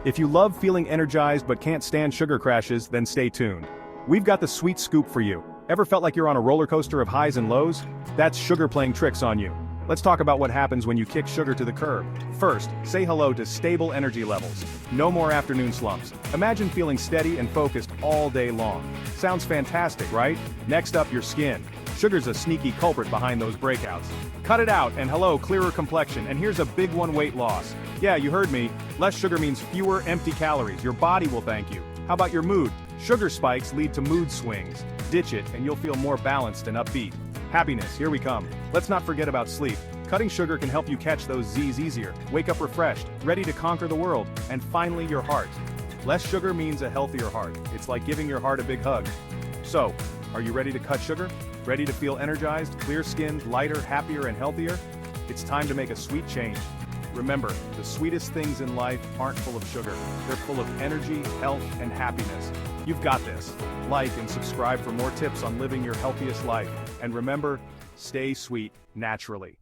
If you love feeling energized but can't stand sugar crashes, then stay tuned. We've got the sweet scoop for you. Ever felt like you're on a roller coaster of highs and lows? That's sugar playing tricks on you. Let's talk about what happens when you kick sugar to the curb. First, say hello to stable energy levels. No more afternoon slumps. Imagine feeling steady and focused all day long. Sounds fantastic, right? Next up, your skin. Sugar's a sneaky culprit behind those breakouts. Cut it out and hello, clearer complexion, and here's a big one: weight loss. Yeah, you heard me. Less sugar means fewer empty calories. Your body will thank you. How about your mood? Sugar spikes lead to mood swings. Ditch it and you'll feel more balanced and upbeat. Happiness, here we come. Let's not forget about sleep. Cutting sugar can help you catch those Z's easier. Wake up refreshed, ready to conquer the world. And finally, your heart. Less sugar means a healthier heart. It's like giving your heart a big hug. So, are you ready to cut sugar? Ready to feel energized, clear-skinned, lighter, happier, and healthier? It's time to make a sweet change. Remember, the sweetest things in life aren't full of sugar. They're full of energy, health, and happiness. You've got this. Like and subscribe for more tips on living your healthiest life. And remember, stay sweet naturally.